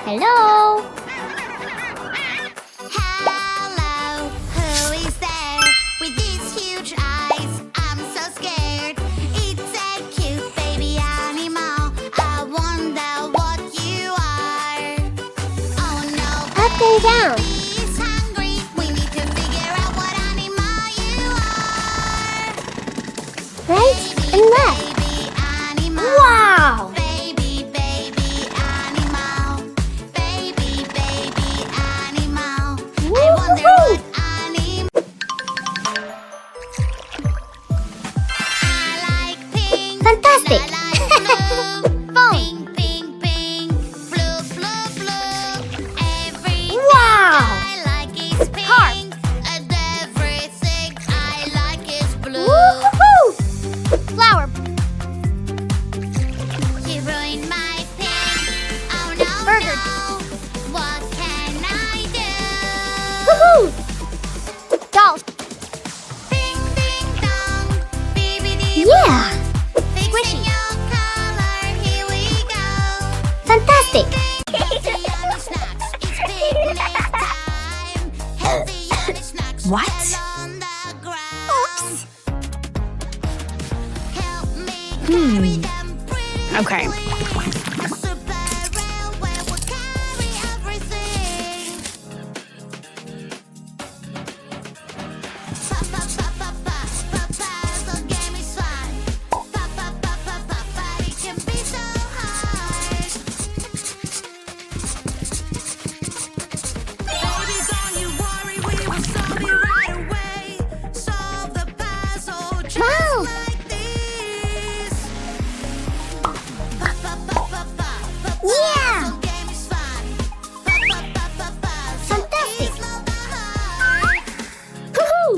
Hello? Hello, who is there with these huge eyes? I'm so scared. It's a cute baby animal. I wonder what you are. Oh no, Up and down. baby's hungry. We need to figure out what animal you are. Right and left. Baby animal. Wow! Baby, baby animal. Baby, baby animal. I wonder Woo-hoo-hoo! what animal. I like pink. Fantastic. And I like blue. Phone. Pink, pink, pink. Blue, blue, blue. Everything Wow. I like is pink. Heart. And everything I like is blue. Woo-hoo-hoo! Flower. You ruined my pink. Oh no, Burger. no. What can I do? Woohoo! Doll. Ding, ding, dong. Bibbidi Yeah! Fixing Squishy. your color. Here we go. Fantastic. Healthy yummy snacks. It's picnic time. Healthy yummy snacks. What? All on the ground. Help me carry them pretty. Okay. A super railway will carry everything. Puzzle game is fun. It can be so hard. Baby, don't you worry, we will solve it right away. Solve the puzzle just Wow. like this. Yeah. Puzzle game is fun. Fantastic. It's not that hard. Woohoo!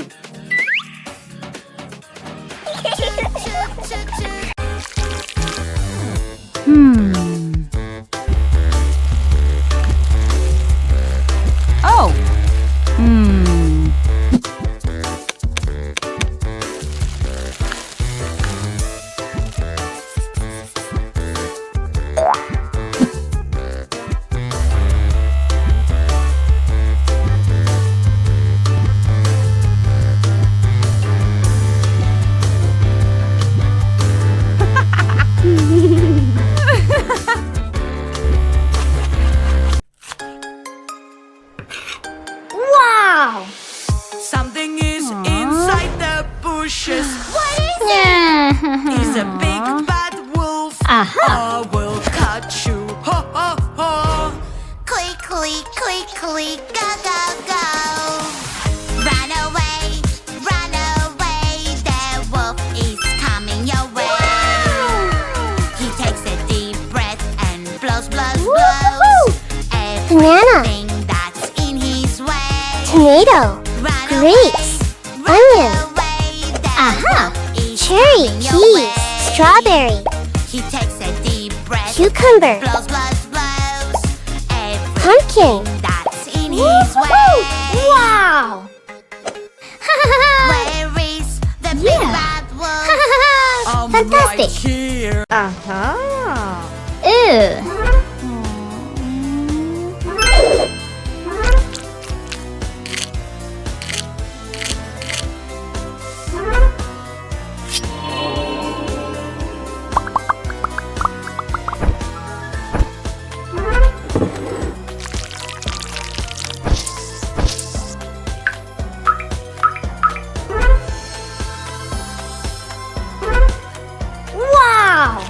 Oh. Wow! Something is inside the bushes. What is Is a big bad wolf. Aha! I will catch you. Ho ho ho. Quickly, quickly, go, go, go. Run away, the wolf is coming your way. He takes a deep breath and blows, blows, Woo-hoo-hoo! blows. Banana. Everything that's in his way. Tomato. Run Grapes. away, Onion. away, the Aha! wolf is Cherry. coming your Peas. way. Strawberry. He takes a deep breath. Cucumber. Blows, blows, blows. Pumpkin. Everything that's in his Woohoo! way. Wow! Where is the big Yeah. bad wolf? I'm Fantastic. right here. Ew. Wow!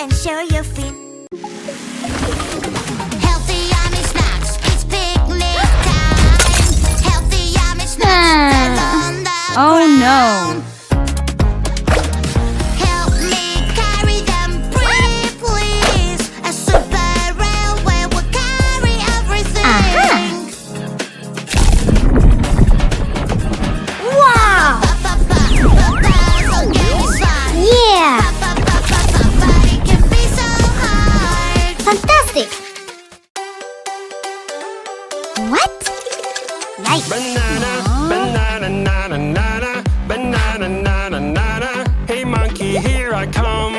and show your feet. Healthy yummy snacks, it's picnic time. Healthy yummy snacks, fell on the Oh ground. no. Help me carry them, pretty please. A super railway will carry everything. Wow! So get fun. Yeah! But it can be so hard. Fantastic! What? Nice! Banana, banana, nana, nana, banana, nana, nana. Hey monkey, here I come.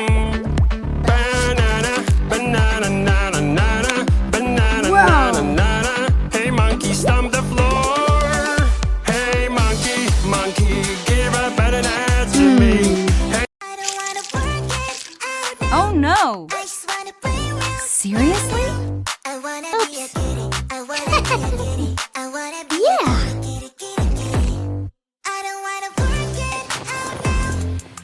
Banana, banana, nana, nana, banana, nana, nana. Hey monkey, stomp the floor. Hey monkey, monkey, give a banana to me. Hey. I don't wanna work it out. Oh no. I just wanna play around. Seriously? I wanna be a kitty. I wanna be a kitty. I wanna be Yeah. a kitty, kitty, kitty. I don't wanna work it out now.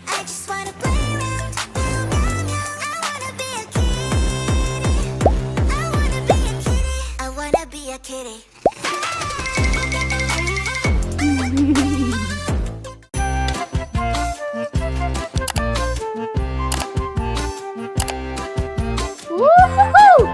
I just wanna play around. Meow, meow, meow. I wanna be a kitty. I wanna be a kitty. I wanna be a kitty. Woo-hoo-hoo!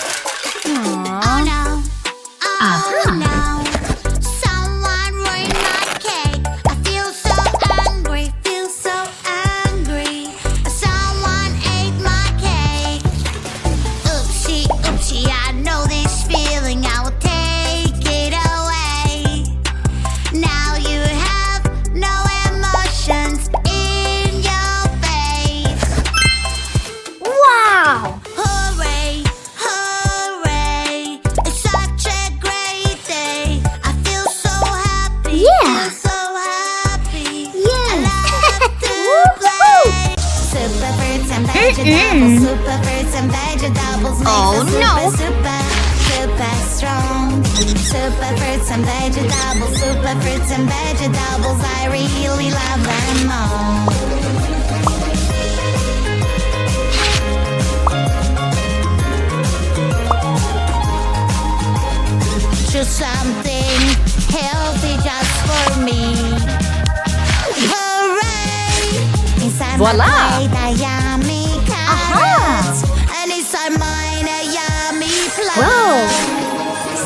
Oh no. Oh no. Someone ruined my cake. I feel so angry. Feel so angry. Someone ate my cake. Oopsie, oopsie. I know this feeling. I will take it away. Now you have no emotions in your face. Wow! Hooray, hooray, it's such a great day. I feel so happy, Yeah. feel so happy. Yes. I love to Woo-hoo. play. Super fruits and vegetables, super fruits and vegetables makes Oh, us super, no. super, super strong. Super fruits and vegetables, super fruits and vegetables, I really love them all. Just something healthy just for me. Hooray! Inside Voila! my plate are yummy carrots. And inside mine a yummy plum. Wow!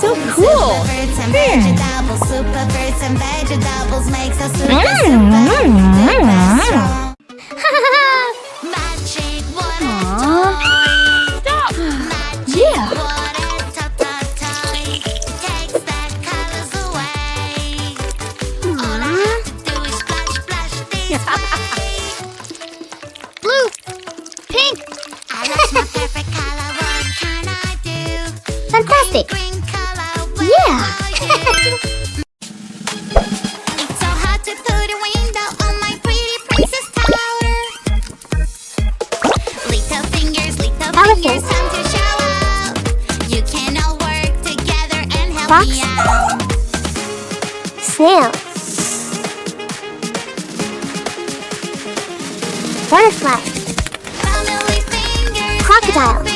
So cool! Super fruits and vegetables, super fruits and vegetables makes us super, super strong. Magic water toy. Stop. Magic Yeah. water toy. It takes bad colors away. All I have to do is splash, splash this way. Blue! Pink! I lost my favorite color. What can I do? Fantastic! Green color. Where Yeah. are you? It's so hard to put a window on my pretty princess tower. Little fingers, Colorful. time to show out. You can all work together and help Fox. me out. Snail. Butterfly. Family fingers, Crocodile.